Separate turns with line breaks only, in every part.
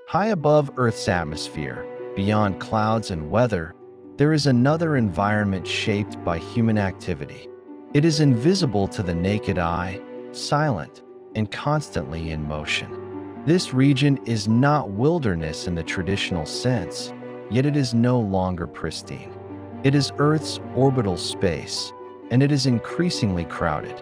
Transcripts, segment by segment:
High above Earth's atmosphere, beyond clouds and weather, there is another environment shaped by human activity. It is invisible to the naked eye, silent, and constantly in motion. This region is not wilderness in the traditional sense, yet it is no longer pristine. It is Earth's orbital space, and it is increasingly crowded.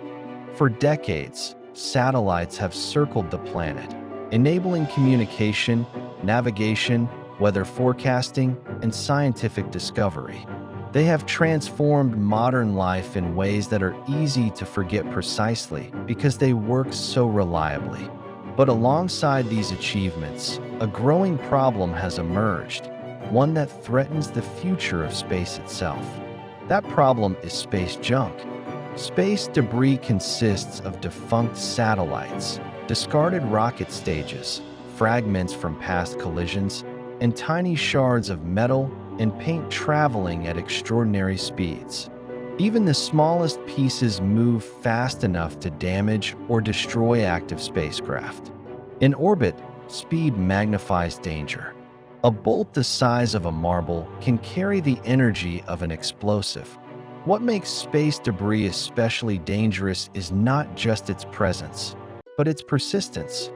For decades, satellites have circled the planet, enabling communication, navigation, weather forecasting, and scientific discovery. They have transformed modern life in ways that are easy to forget precisely because they work so reliably. But alongside these achievements, a growing problem has emerged, one that threatens the future of space itself. That problem is space junk. Space debris consists of defunct satellites, discarded rocket stages, fragments from past collisions, and tiny shards of metal and paint traveling at extraordinary speeds. Even the smallest pieces move fast enough to damage or destroy active spacecraft. In orbit, speed magnifies danger. A bolt the size of a marble can carry the energy of an explosive. What makes space debris especially dangerous is not just its presence, but its persistence.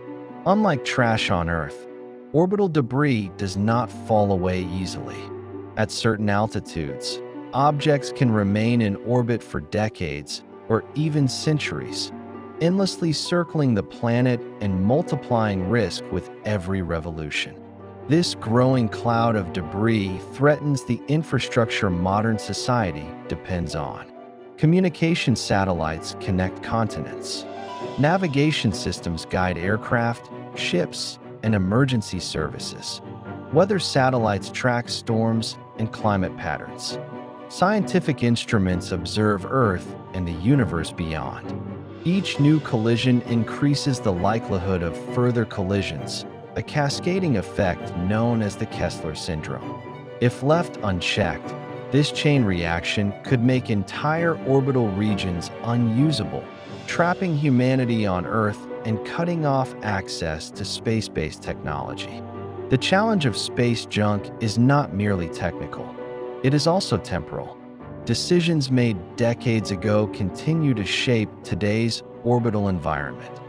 Unlike trash on Earth, orbital debris does not fall away easily. At certain altitudes, objects can remain in orbit for decades or even centuries, endlessly circling the planet and multiplying risk with every revolution. This growing cloud of debris threatens the infrastructure modern society depends on. Communication satellites connect continents. Navigation systems guide aircraft, ships, and emergency services. Weather satellites track storms and climate patterns. Scientific instruments observe Earth and the universe beyond. Each new collision increases the likelihood of further collisions, a cascading effect known as the Kessler syndrome. If left unchecked, this chain reaction could make entire orbital regions unusable, trapping humanity on Earth and cutting off access to space-based technology. The challenge of space junk is not merely technical. It is also temporal. Decisions made decades ago continue to shape today's orbital environment.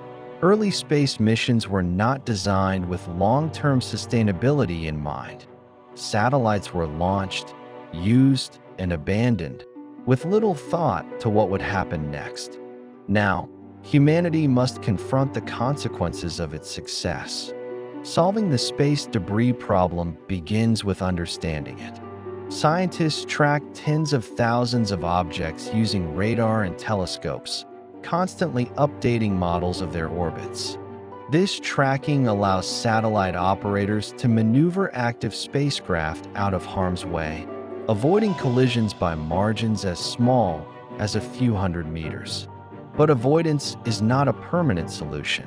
Early space missions were not designed with long-term sustainability in mind. Satellites were launched, used, and abandoned, with little thought to what would happen next. Now, humanity must confront the consequences of its success. Solving the space debris problem begins with understanding it. Scientists track tens of thousands of objects using radar and telescopes, constantly updating models of their orbits. This tracking allows satellite operators to maneuver active spacecraft out of harm's way, avoiding collisions by margins as small as a few hundred meters. But avoidance is not a permanent solution.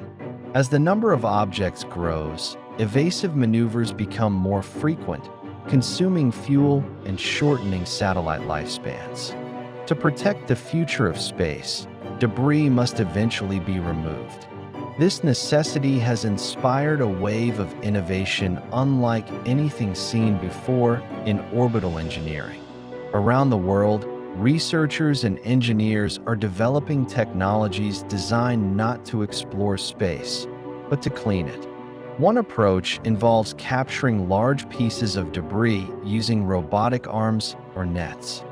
As the number of objects grows, evasive maneuvers become more frequent, consuming fuel and shortening satellite lifespans. To protect the future of space, debris must eventually be removed. This necessity has inspired a wave of innovation unlike anything seen before in orbital engineering. Around the world, researchers and engineers are developing technologies designed not to explore space, but to clean it. One approach involves capturing large pieces of debris using robotic arms or nets.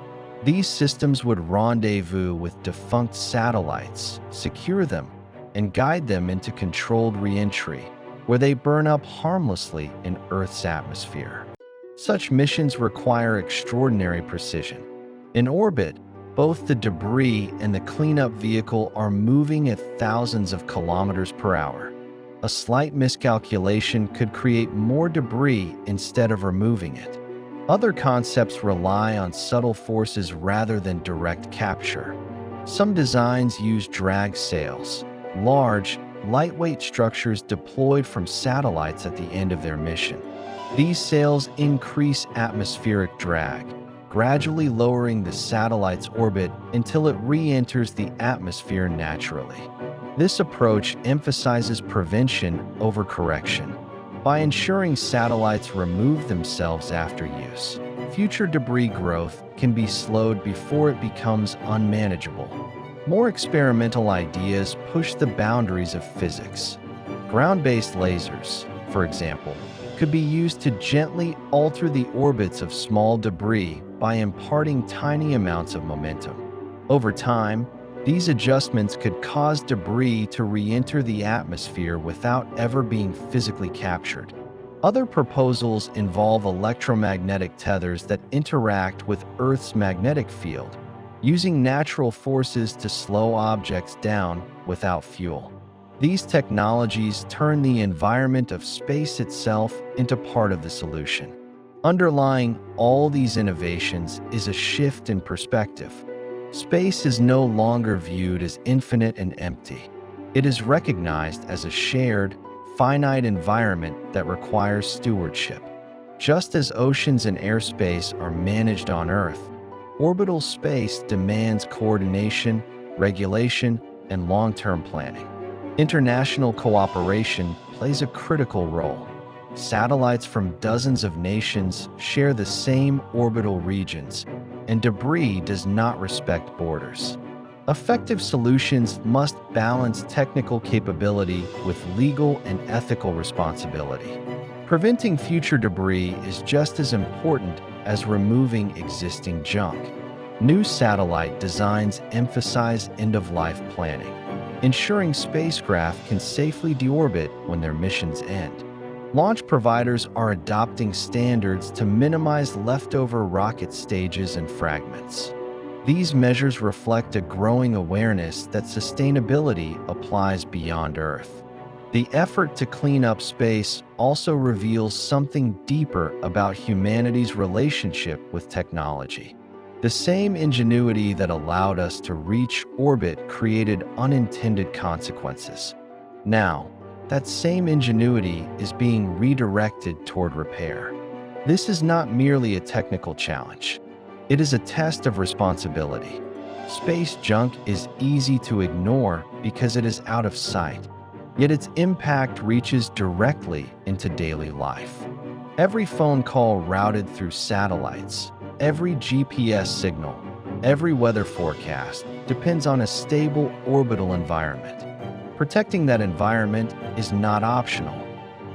These systems would rendezvous with defunct satellites, secure them, and guide them into controlled re-entry, where they burn up harmlessly in Earth's atmosphere. Such missions require extraordinary precision. In orbit, both the debris and the cleanup vehicle are moving at thousands of kilometers per hour. A slight miscalculation could create more debris instead of removing it. Other concepts rely on subtle forces rather than direct capture. Some designs use drag sails, large, lightweight structures deployed from satellites at the end of their mission. These sails increase atmospheric drag, gradually lowering the satellite's orbit until it re-enters the atmosphere naturally. This approach emphasizes prevention over correction. By ensuring satellites remove themselves after use, future debris growth can be slowed before it becomes unmanageable. More experimental ideas push the boundaries of physics. Ground-based lasers, for example, could be used to gently alter the orbits of small debris by imparting tiny amounts of momentum. Over time, these adjustments could cause debris to re-enter the atmosphere without ever being physically captured. Other proposals involve electromagnetic tethers that interact with Earth's magnetic field, using natural forces to slow objects down without fuel. These technologies turn the environment of space itself into part of the solution. Underlying all these innovations is a shift in perspective. Space is no longer viewed as infinite and empty. It is recognized as a shared, finite environment that requires stewardship. Just as oceans and airspace are managed on Earth, orbital space demands coordination, regulation, and long-term planning. International cooperation plays a critical role. Satellites from dozens of nations share the same orbital regions, and debris does not respect borders. Effective solutions must balance technical capability with legal and ethical responsibility. Preventing future debris is just as important as removing existing junk. New satellite designs emphasize end-of-life planning, ensuring spacecraft can safely deorbit when their missions end. Launch providers are adopting standards to minimize leftover rocket stages and fragments. These measures reflect a growing awareness that sustainability applies beyond Earth. The effort to clean up space also reveals something deeper about humanity's relationship with technology. The same ingenuity that allowed us to reach orbit created unintended consequences. Now, that same ingenuity is being redirected toward repair. This is not merely a technical challenge. It is a test of responsibility. Space junk is easy to ignore because it is out of sight, yet its impact reaches directly into daily life. Every phone call routed through satellites, every GPS signal, every weather forecast depends on a stable orbital environment. Protecting that environment is not optional.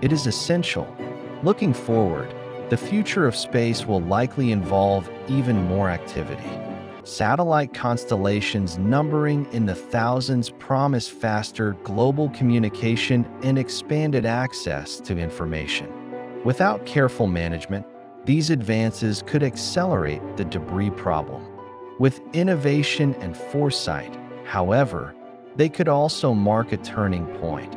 It is essential. Looking forward, the future of space will likely involve even more activity. Satellite constellations numbering in the thousands promise faster global communication and expanded access to information. Without careful management, these advances could accelerate the debris problem. With innovation and foresight, however, they could also mark a turning point,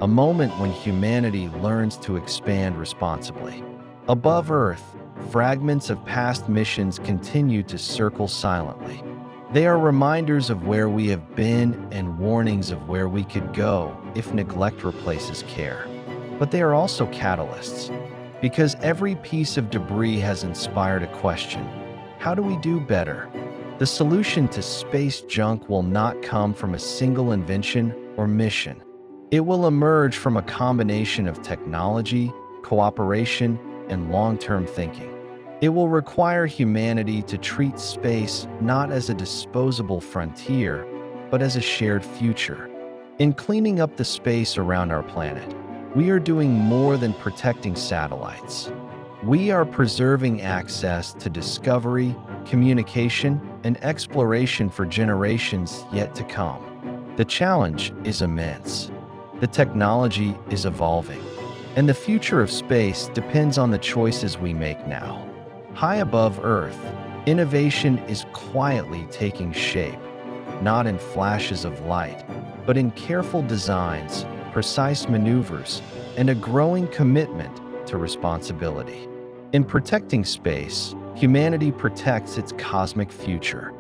a moment when humanity learns to expand responsibly. Above Earth, fragments of past missions continue to circle silently. They are reminders of where we have been and warnings of where we could go if neglect replaces care. But they are also catalysts, because every piece of debris has inspired a question: how do we do better? The solution to space junk will not come from a single invention or mission. It will emerge from a combination of technology, cooperation, and long-term thinking. It will require humanity to treat space not as a disposable frontier, but as a shared future. In cleaning up the space around our planet, we are doing more than protecting satellites. We are preserving access to discovery, communication, and exploration for generations yet to come. The challenge is immense. The technology is evolving, and the future of space depends on the choices we make now. High above Earth, innovation is quietly taking shape, not in flashes of light, but in careful designs, precise maneuvers, and a growing commitment to responsibility. In protecting space, humanity protects its cosmic future.